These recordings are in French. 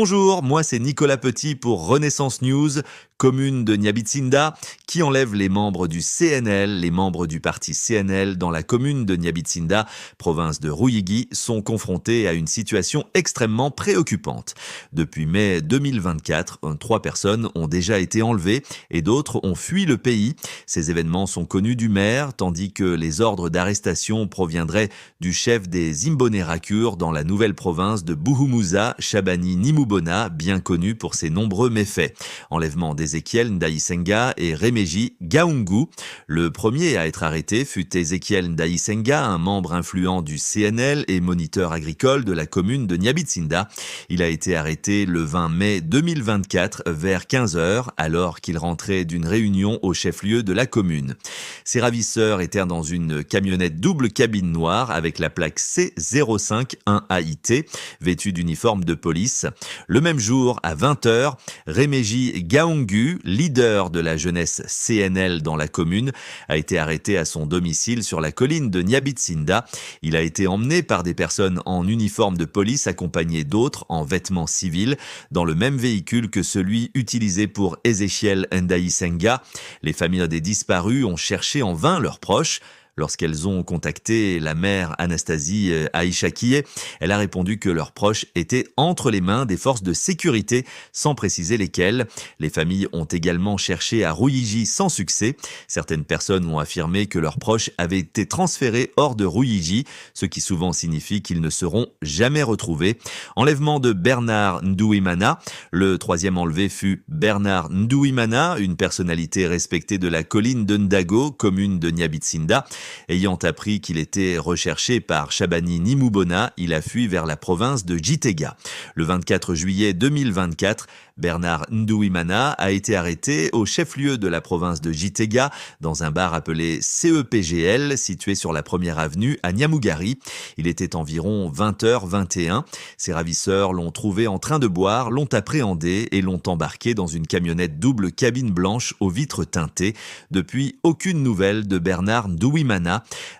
Bonjour, moi c'est Nicolas Petit pour Renaissance News, commune de Nyabitsinda, qui enlève les membres du CNL. Les membres du parti CNL dans la commune de Nyabitsinda, province de Ruyigi, sont confrontés à une situation extrêmement préoccupante. Depuis mai 2024, 3 personnes ont déjà été enlevées et d'autres ont fui le pays. Ces événements sont connus du maire, tandis que les ordres d'arrestation proviendraient du chef des Imbonerakure dans la nouvelle province de Buhumuza, Shabani Nimubona, bien connu pour ses nombreux méfaits. Enlèvement d'Ezekiel Ndayisenga et Remeji Gaungu. Le premier à être arrêté fut Ezekiel Ndayisenga, un membre influent du CNL et moniteur agricole de la commune de Nyabitsinda. Il a été arrêté le 20 mai 2024 vers 15h alors qu'il rentrait d'une réunion au chef-lieu de la commune. Ses ravisseurs étaient dans une camionnette double cabine noire avec la plaque C051AIT, vêtue d'uniforme de police. Le même jour, à 20h, Remeji Gaungu, leader de la jeunesse CNL dans la commune, a été arrêté à son domicile sur la colline de Nyabitsinda. Il a été emmené par des personnes en uniforme de police accompagnées d'autres en vêtements civils dans le même véhicule que celui utilisé pour Ezekiel Ndayisenga. Les familles des disparus ont cherché en vain leurs proches. Lorsqu'elles ont contacté la mère Anastasie Aïchakiye, elle a répondu que leurs proches étaient entre les mains des forces de sécurité, sans préciser lesquelles. Les familles ont également cherché à Ruyigi sans succès. Certaines personnes ont affirmé que leurs proches avaient été transférés hors de Ruyigi, ce qui souvent signifie qu'ils ne seront jamais retrouvés. Enlèvement de Bernard Ndouimana. Le troisième enlevé fut Bernard Ndouimana, une personnalité respectée de la colline de Ndago, commune de Nyabitsinda. Ayant appris qu'il était recherché par Shabani Nimubona, il a fui vers la province de Gitega. Le 24 juillet 2024, Bernard Ndouimana a été arrêté au chef-lieu de la province de Gitega, dans un bar appelé CEPGL, situé sur la première avenue à Nyamugari. Il était environ 20h21. Ses ravisseurs l'ont trouvé en train de boire, l'ont appréhendé et l'ont embarqué dans une camionnette double cabine blanche aux vitres teintées. Depuis, aucune nouvelle de Bernard Ndouimana.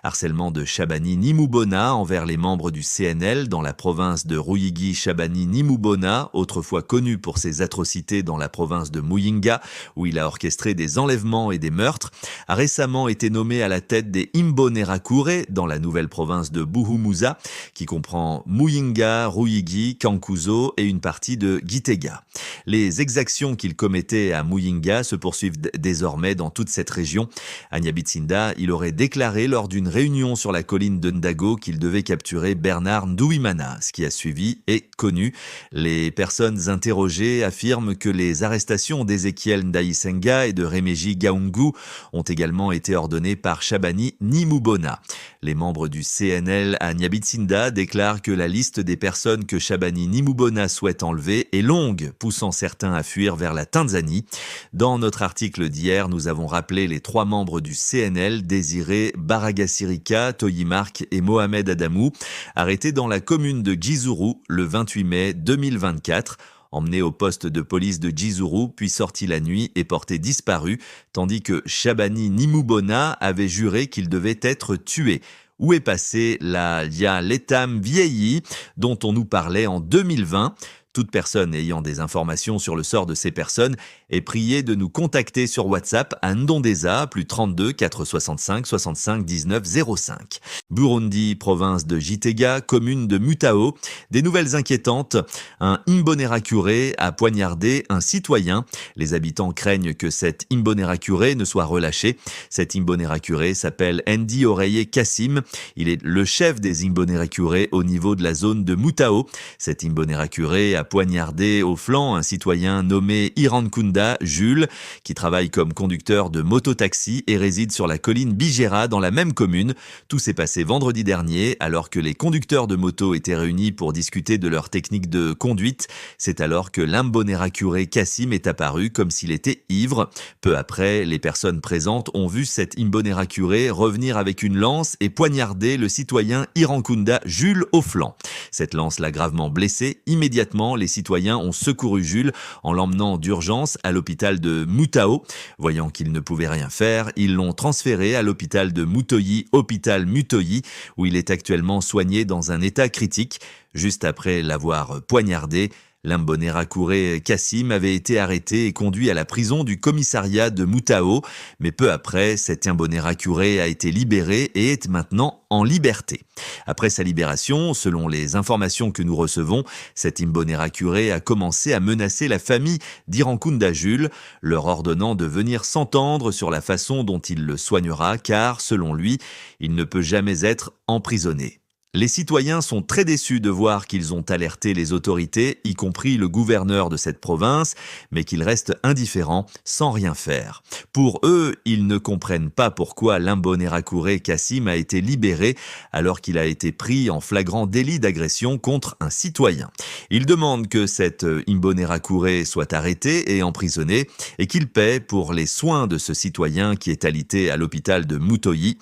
Harcèlement de Shabani Nimubona envers les membres du CNL dans la province de Ruyigi. Shabani Nimubona, autrefois connu pour ses atrocités dans la province de Muyinga, où il a orchestré des enlèvements et des meurtres, a récemment été nommé à la tête des Imbonerakure dans la nouvelle province de Buhumuza, qui comprend Muyinga, Ruyigi, Kankuzo et une partie de Gitega. Les exactions qu'il commettait à Muyinga se poursuivent désormais dans toute cette région. À Nyabitsinda, il aurait déclaré lors d'une réunion sur la colline de Ndago qu'il devait capturer Bernard Ndouimana. Ce qui a suivi est connu. Les personnes interrogées affirment que les arrestations d'Ezekiel Ndayisenga et de Remeji Gaungu ont également été ordonnées par Shabani Nimubona. Les membres du CNL à Nyabitsinda déclarent que la liste des personnes que Shabani Nimubona souhaite enlever est longue, poussant certains à fuir vers la Tanzanie. Dans notre article d'hier, nous avons rappelé les 3 membres du CNL, Désiré Baragasirika, Toyimark et Mohamed Adamou, arrêtés dans la commune de Gizuru le 28 mai 2024. Emmené au poste de police de Gizuru, puis sorti la nuit et porté disparu, tandis que Shabani Nimubona avait juré qu'il devait être tué. Où est passé la Lia Letam vieillie dont on nous parlait en 2020 ? Toute personne ayant des informations sur le sort de ces personnes est priée de nous contacter sur WhatsApp à Ndondeza, +32 465 65 19 05. Burundi, province de Gitega, commune de Mutao. Des nouvelles inquiétantes. Un Imbonerakure a poignardé un citoyen. Les habitants craignent que cet Imbonerakure ne soit relâché. Cet Imbonerakure s'appelle Ndi Oreye Kassim. Il est le chef des Imbonerakure au niveau de la zone de Mutao. Cet Imbonerakure a poignardé au flanc un citoyen nommé Irankunda Jules, qui travaille comme conducteur de mototaxi et réside sur la colline Bigera dans la même commune. Tout s'est passé vendredi dernier, alors que les conducteurs de moto étaient réunis pour discuter de leur technique de conduite. C'est alors que l'Imbonerakure Kassim est apparu comme s'il était ivre. Peu après, les personnes présentes ont vu cet Imbonerakure revenir avec une lance et poignarder le citoyen Irankunda Jules au flanc. Cette lance l'a gravement blessé. Immédiatement, les citoyens ont secouru Jules en l'emmenant d'urgence à l'hôpital de Mutao. Voyant qu'ils ne pouvaient rien faire, ils l'ont transféré à l'hôpital de Mutoyi, hôpital Mutoyi, où il est actuellement soigné dans un état critique. Juste après l'avoir poignardé, L'Imbonerakure Kassim avait été arrêté et conduit à la prison du commissariat de Mutao, mais peu après, cet Imbonerakure a été libéré et est maintenant en liberté. Après sa libération, selon les informations que nous recevons, cet Imbonerakure a commencé à menacer la famille d'Irankunda Jules, leur ordonnant de venir s'entendre sur la façon dont il le soignera, car, selon lui, il ne peut jamais être emprisonné. Les citoyens sont très déçus de voir qu'ils ont alerté les autorités, y compris le gouverneur de cette province, mais qu'ils restent indifférents, sans rien faire. Pour eux, ils ne comprennent pas pourquoi l'Imbonerakure Kassim a été libéré alors qu'il a été pris en flagrant délit d'agression contre un citoyen. Ils demandent que cet Imbonerakure soit arrêté et emprisonné et qu'il paie pour les soins de ce citoyen qui est alité à l'hôpital de Mutoyi.